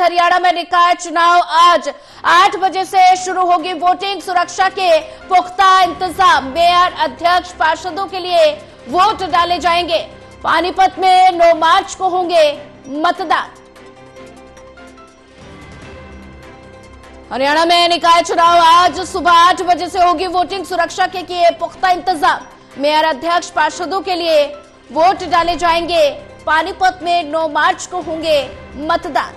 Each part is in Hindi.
हरियाणा में निकाय चुनाव आज 8 बजे से शुरू होगी वोटिंग। सुरक्षा के पुख्ता इंतजाम, मेयर, अध्यक्ष, पार्षदों के लिए वोट डाले जाएंगे। पानीपत में 9 मार्च को होंगे मतदान। हरियाणा में निकाय चुनाव आज सुबह 8 बजे से होगी वोटिंग। सुरक्षा के किए पुख्ता इंतजाम, मेयर, अध्यक्ष, पार्षदों के लिए वोट डाले जाएंगे। पानीपत में 9 मार्च को होंगे मतदान।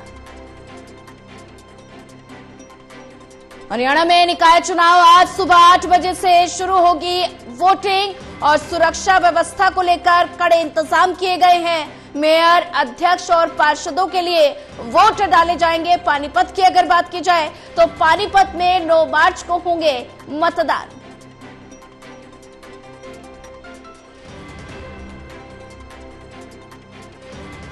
हरियाणा में निकाय चुनाव आज सुबह 8 बजे से शुरू होगी वोटिंग और सुरक्षा व्यवस्था को लेकर कड़े इंतजाम किए गए हैं। मेयर, अध्यक्ष और पार्षदों के लिए वोट डाले जाएंगे। पानीपत की अगर बात की जाए तो पानीपत में 9 मार्च को होंगे मतदान।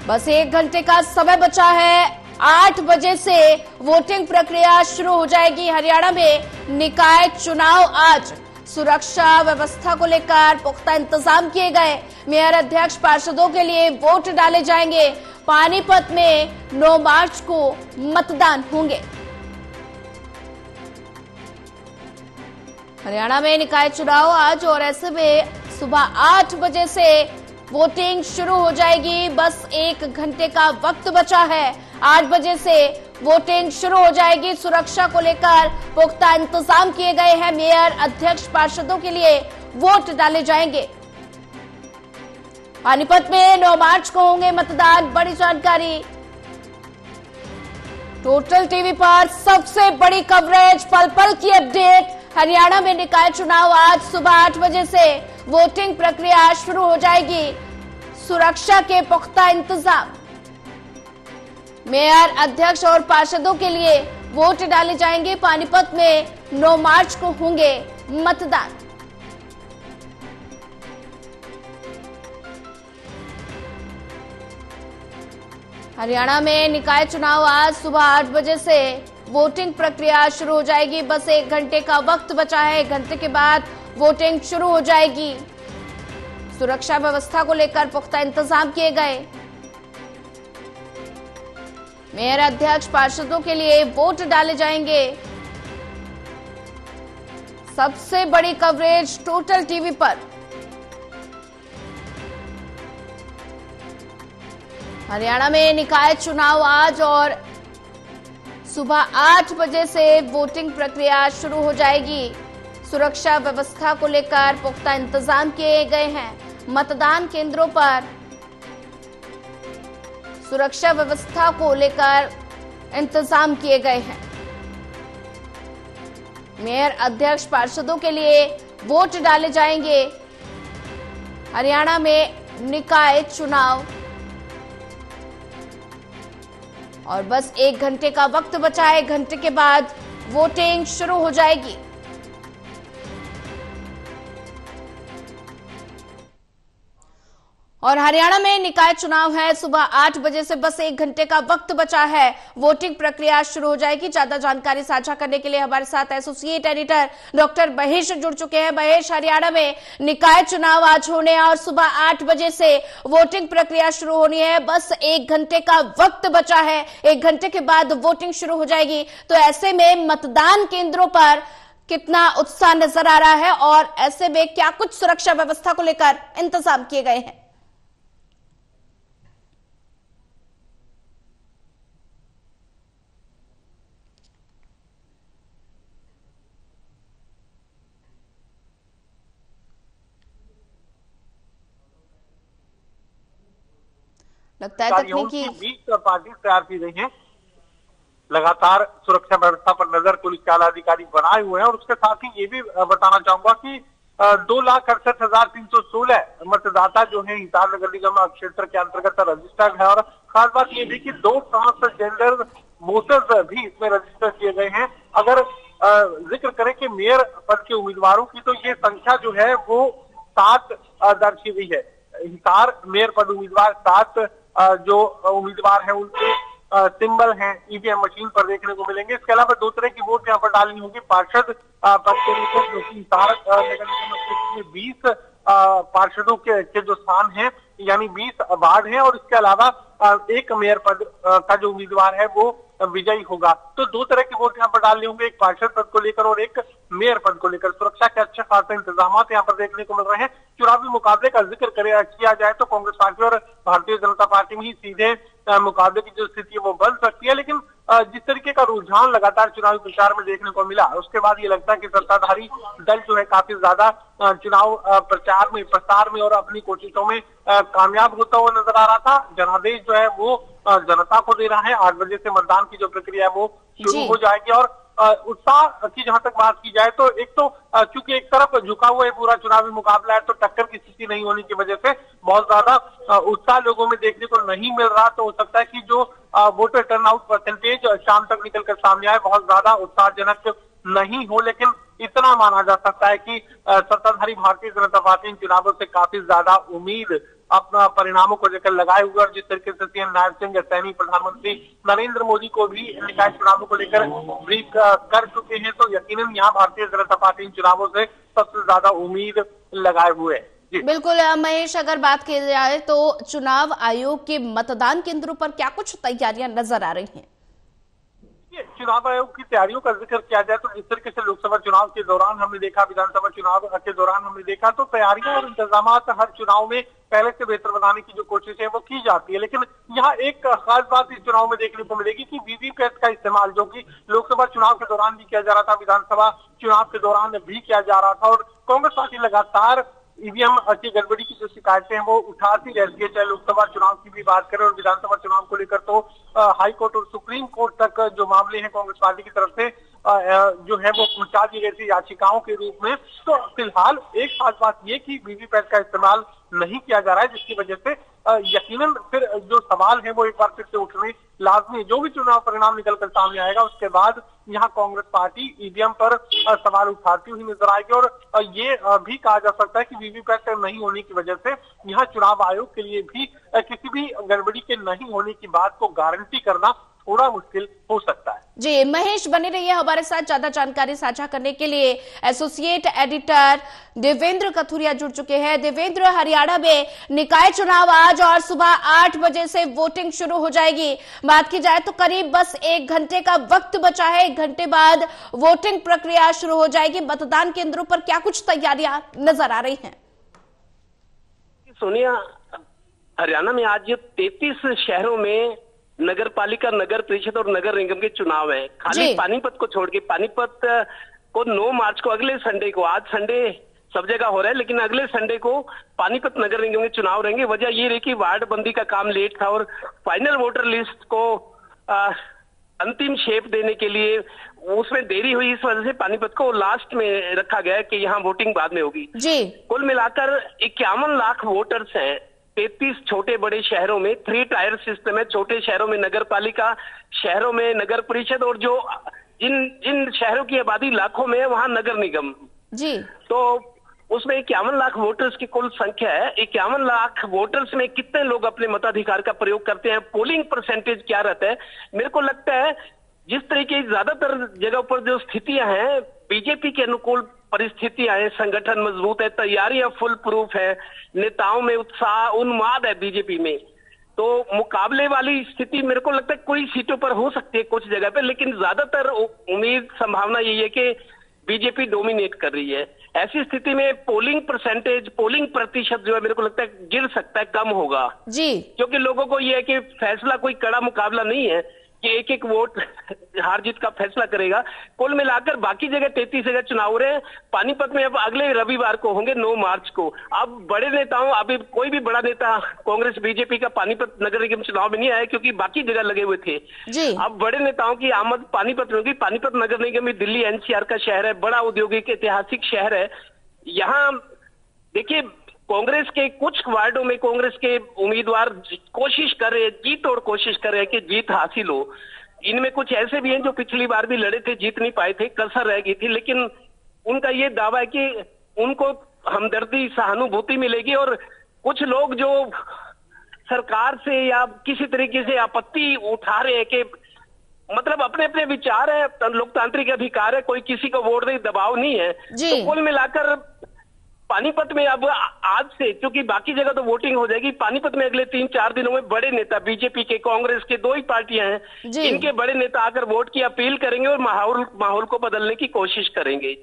बस 1 घंटे का समय बचा है। 8 बजे से वोटिंग प्रक्रिया शुरू हो जाएगी। हरियाणा में निकाय चुनाव आज सुरक्षा व्यवस्था को लेकर पुख्ता इंतजाम किए गए। मेयर, अध्यक्ष, पार्षदों के लिए वोट डाले जाएंगे। पानीपत में 9 मार्च को मतदान होंगे। हरियाणा में निकाय चुनाव आज और ऐसे में सुबह 8 बजे से वोटिंग शुरू हो जाएगी। बस 1 घंटे का वक्त बचा है। 8 बजे से वोटिंग शुरू हो जाएगी। सुरक्षा को लेकर पुख्ता इंतजाम किए गए हैं। मेयर, अध्यक्ष, पार्षदों के लिए वोट डाले जाएंगे। पानीपत में 9 मार्च को होंगे मतदान। बड़ी जानकारी, टोटल टीवी पर सबसे बड़ी कवरेज, पल पल की अपडेट। हरियाणा में निकाय चुनाव आज सुबह 8 बजे से वोटिंग प्रक्रिया शुरू हो जाएगी। सुरक्षा के पुख्ता इंतजाम, मेयर, अध्यक्ष और पार्षदों के लिए वोट डाले जाएंगे। पानीपत में 9 मार्च को होंगे मतदान। हरियाणा में निकाय चुनाव आज सुबह 8 बजे से वोटिंग प्रक्रिया शुरू हो जाएगी। बस 1 घंटे का वक्त बचा है। 1 घंटे के बाद वोटिंग शुरू हो जाएगी। सुरक्षा व्यवस्था को लेकर पुख्ता इंतजाम किए गए। मेयर, अध्यक्ष, पार्षदों के लिए वोट डाले जाएंगे। सबसे बड़ी कवरेज टोटल टीवी पर। हरियाणा में निकाय चुनाव आज और सुबह 8 बजे से वोटिंग प्रक्रिया शुरू हो जाएगी। सुरक्षा व्यवस्था को लेकर पुख्ता इंतजाम किए गए हैं। मतदान केंद्रों पर सुरक्षा व्यवस्था को लेकर इंतजाम किए गए हैं। मेयर, अध्यक्ष, पार्षदों के लिए वोट डाले जाएंगे। हरियाणा में निकाय चुनाव और बस 1 घंटे का वक्त बचा है। 1 घंटे के बाद वोटिंग शुरू हो जाएगी। और हरियाणा में निकाय चुनाव है सुबह 8 बजे से बस 1 घंटे का वक्त बचा है। वोटिंग प्रक्रिया शुरू हो जाएगी। ज्यादा जानकारी साझा करने के लिए हमारे साथ एसोसिएट एडिटर डॉक्टर महेश जुड़ चुके हैं। महेश, हरियाणा में निकाय चुनाव आज होने और सुबह 8 बजे से वोटिंग प्रक्रिया शुरू होनी है। बस 1 घंटे का वक्त बचा है। 1 घंटे के बाद वोटिंग शुरू हो जाएगी। तो ऐसे में मतदान केंद्रों पर कितना उत्साह नजर आ रहा है और ऐसे में क्या कुछ सुरक्षा व्यवस्था को लेकर इंतजाम किए गए हैं? लगता है तकनीकी 20 पार्टी तैयार की गई है। लगातार सुरक्षा व्यवस्था पर नजर पुलिस के आला अधिकारी बनाए हुए हैं और उसके साथ ही ये भी बताना चाहूंगा कि 2,68,316 मतदाता जो है हिसार नगर निगम क्षेत्र के अंतर्गत रजिस्टर्ड है। और खास बात ये भी कि 2 ट्रांसजेंडर वोटर्स भी इसमें रजिस्टर किए गए हैं। अगर जिक्र करें कि मेयर पद के उम्मीदवारों की तो ये संख्या जो है वो 7 दर्ज की गई है। हिसार मेयर पद उम्मीदवार 7 जो उम्मीदवार हैं उनके सिंबल हैं ईवीएम मशीन पर देखने को मिलेंगे। इसके अलावा 2 तरह की वोट यहाँ पर डालनी होगी। पार्षद पद के लिए जो कि हिसार नगर निगम क्षेत्र में 20 पार्षदों के जो स्थान हैं यानी 20 वार्ड हैं और इसके अलावा एक मेयर पद का जो उम्मीदवार है वो विजयी होगा। तो दो तरह के वोट यहाँ पर डालने होंगे, एक पार्षद पद को लेकर और एक मेयर पद को लेकर। सुरक्षा के अच्छे खासे इंतजाम यहाँ पर देखने को मिल रहे हैं। चुनावी मुकाबले का जिक्र किया जाए तो कांग्रेस पार्टी और भारतीय जनता पार्टी में ही सीधे मुकाबले की जो स्थिति है वो बन सकती है, लेकिन जिस तरीके का रुझान लगातार चुनावी प्रचार में देखने को मिला, उसके बाद ये लगता है कि सत्ताधारी दल जो है काफी ज्यादा चुनाव प्रचार में, प्रसार में और अपनी कोशिशों में कामयाब होता हुआ नजर आ रहा था। जनादेश जो है वो जनता को दे रहा है। 8 बजे से मतदान की जो प्रक्रिया है वो शुरू हो जाएगी और उत्साह की जहां तक बात की जाए तो एक तो चूंकि एक तरफ झुका हुआ है पूरा चुनावी मुकाबला है, तो टक्कर की स्थिति नहीं होने की वजह से बहुत ज्यादा उत्साह लोगों में देखने को नहीं मिल रहा। तो हो सकता है कि जो वोटर टर्नआउट परसेंटेज शाम तक निकलकर सामने आए बहुत ज्यादा उत्साहजनक नहीं हो, लेकिन इतना माना जा सकता है कि सत्ताधारी भारतीय जनता पार्टी इन चुनावों से काफी ज्यादा उम्मीद अपना परिणामों को लेकर लगाए हुए और जिस तरीके से सीएम नारायण सिंह सैनी प्रधानमंत्री नरेंद्र मोदी को भी निकाय चुनावों को लेकर ब्रीफ कर चुके हैं, तो यकीनन यहाँ भारतीय जनता पार्टी इन चुनावों से सबसे ज्यादा उम्मीद लगाए हुए है। बिल्कुल महेश, अगर बात की जाए तो चुनाव आयोग के मतदान केंद्रों पर क्या कुछ तैयारियां नजर आ रही हैं? चुनाव आयोग की तैयारियों का जिक्र किया जाए तो जिस तरीके से लोकसभा चुनाव के दौरान हमने देखा, विधानसभा चुनाव के दौरान हमने देखा, तो तैयारियां और इंतजाम हर चुनाव में पहले से बेहतर बनाने की जो कोशिश है वो की जाती है। लेकिन यहाँ एक खास बात इस चुनाव में देखने को मिलेगी कि वीवीपैट का इस्तेमाल जो कि लोकसभा चुनाव के दौरान भी किया जा रहा था, विधानसभा चुनाव के दौरान भी किया जा रहा था और कांग्रेस पार्टी लगातार ईवीएम की गड़बड़ी की जो शिकायतें हैं वो उठाती रहती है। चाहे लोकसभा चुनाव की भी बात करें और विधानसभा चुनाव को लेकर तो हाई कोर्ट और सुप्रीम कोर्ट तक जो मामले हैं कांग्रेस पार्टी की तरफ से जो है वो पहुंचा दी गई थी याचिकाओं के रूप में। तो फिलहाल एक खास बात ये कि वीवीपैट का इस्तेमाल नहीं किया जा रहा है, जिसकी वजह से यकीनन फिर जो सवाल है वो एक बार फिर से उठने लाजमी है। जो भी चुनाव परिणाम निकलकर सामने आएगा उसके बाद यहाँ कांग्रेस पार्टी ईवीएम पर सवाल उठाती हुई नजर आएगी और ये भी कहा जा सकता है कि वीवीपैट नहीं होने की वजह से यहाँ चुनाव आयोग के लिए भी किसी भी गड़बड़ी के नहीं होने की बात को गारंटी करना थोड़ा मुश्किल हो सकता है। जी महेश, बने रहिए हमारे साथ। ज्यादा जानकारी साझा करने के लिए एसोसिएट एडिटर देवेंद्र कथुरिया जुड़ चुके हैं। देवेंद्र, हरियाणा में निकाय चुनाव आज और सुबह 8 बजे से वोटिंग शुरू हो जाएगी। बात की जाए तो करीब बस 1 घंटे का वक्त बचा है। 1 घंटे बाद वोटिंग प्रक्रिया शुरू हो जाएगी। मतदान केंद्रों पर क्या कुछ तैयारियां नजर आ रही हैं? सोनिया, हरियाणा में आज 33 शहरों में नगर पालिका, नगर परिषद और नगर निगम के चुनाव है। खाली पानीपत को छोड़ के, पानीपत को 9 मार्च को, अगले संडे को, आज संडे सब जगह हो रहा है लेकिन अगले संडे को पानीपत नगर निगम के चुनाव रहेंगे। वजह ये रही कि वार्ड बंदी का काम लेट था और फाइनल वोटर लिस्ट को अंतिम शेप देने के लिए उसमें देरी हुई, इस वजह से पानीपत को लास्ट में रखा गया है कि यहाँ वोटिंग बाद में होगी। जी कुल मिलाकर 51 लाख वोटर्स हैं 33 छोटे बड़े शहरों में। 3 टायर सिस्टम है। छोटे शहरों में नगर पालिका, शहरों में नगर परिषद और जो जिन शहरों की आबादी लाखों में है वहां नगर निगम। जी तो उसमें 51 लाख वोटर्स की कुल संख्या है। 51 लाख वोटर्स में कितने लोग अपने मताधिकार का प्रयोग करते हैं, पोलिंग परसेंटेज क्या रहता है? मेरे को लगता है जिस तरीके ज्यादातर जगह पर जो स्थितियां हैं बीजेपी के अनुकूल परिस्थितियां हैं, संगठन मजबूत है, तैयारियां फुल प्रूफ है, नेताओं में उत्साह उन्माद है बीजेपी में, तो मुकाबले वाली स्थिति मेरे को लगता है कोई सीटों पर हो सकती है कुछ जगह पे, लेकिन ज्यादातर उम्मीद संभावना यही है कि बीजेपी डोमिनेट कर रही है। ऐसी स्थिति में पोलिंग परसेंटेज, पोलिंग प्रतिशत जो है मेरे को लगता है गिर सकता है, कम होगा जी, क्योंकि लोगों को यह है कि फैसला कोई कड़ा मुकाबला नहीं है कि एक वोट हार जीत का फैसला करेगा। कुल मिलाकर बाकी जगह 33 जगह चुनाव हो रहे हैं। पानीपत में अब अगले रविवार को होंगे 9 मार्च को। अब बड़े नेताओं, अभी कोई भी बड़ा नेता कांग्रेस बीजेपी का पानीपत नगर निगम चुनाव में नहीं आया क्योंकि बाकी जगह लगे हुए थे जी। अब बड़े नेताओं की आमद पानीपत में होगी। पानीपत नगर निगम भी दिल्ली एनसीआर का शहर है, बड़ा औद्योगिक ऐतिहासिक शहर है। यहाँ देखिए कांग्रेस के कुछ वार्डों में कांग्रेस के उम्मीदवार कोशिश कर रहे हैं, जी तोड़ कोशिश कर रहे हैं कि जीत हासिल हो। इनमें कुछ ऐसे भी हैं जो पिछली बार भी लड़े थे, जीत नहीं पाए थे, कसर रह गई थी, लेकिन उनका ये दावा है कि उनको हमदर्दी, सहानुभूति मिलेगी। और कुछ लोग जो सरकार से या किसी तरीके से आपत्ति उठा रहे हैं कि मतलब अपने अपने विचार है, लोकतांत्रिक अधिकार है, कोई किसी को वोट दे, दबाव नहीं है, तो कुल मिलाकर पानीपत में अब आज से, क्योंकि बाकी जगह तो वोटिंग हो जाएगी, पानीपत में अगले 3-4 दिनों में बड़े नेता, बीजेपी के, कांग्रेस के, 2 ही पार्टियां हैं, इनके बड़े नेता आकर वोट की अपील करेंगे और माहौल को बदलने की कोशिश करेंगे।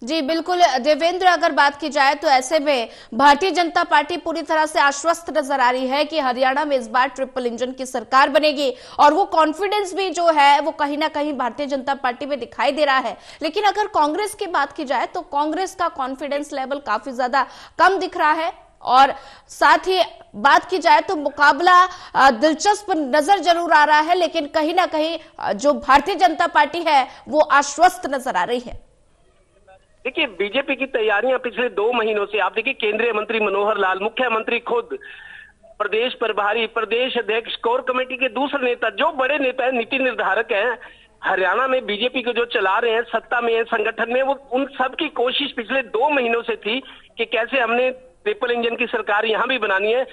जी बिल्कुल देवेंद्र, अगर बात की जाए तो ऐसे में भारतीय जनता पार्टी पूरी तरह से आश्वस्त नजर आ रही है कि हरियाणा में इस बार ट्रिपल इंजन की सरकार बनेगी, और वो कॉन्फिडेंस भी जो है वो कहीं ना कहीं भारतीय जनता पार्टी में दिखाई दे रहा है। लेकिन अगर कांग्रेस की बात की जाए तो कांग्रेस का कॉन्फिडेंस लेवल काफी ज्यादा कम दिख रहा है, और साथ ही बात की जाए तो मुकाबला दिलचस्प नजर जरूर आ रहा है, लेकिन कहीं ना कहीं जो भारतीय जनता पार्टी है वो आश्वस्त नजर आ रही है। देखिए, बीजेपी की तैयारियां पिछले 2 महीनों से, आप देखिए केंद्रीय मंत्री मनोहर लाल, मुख्यमंत्री खुद, प्रदेश प्रभारी, प्रदेश अध्यक्ष, कोर कमेटी के दूसरे नेता, जो बड़े नेता हैं, नीति निर्धारक हैं हरियाणा में बीजेपी को जो चला रहे हैं, सत्ता में है, संगठन में, वो उन सब की कोशिश पिछले 2 महीनों से थी कि कैसे हमने ट्रिपल इंजन की सरकार यहां भी बनानी है।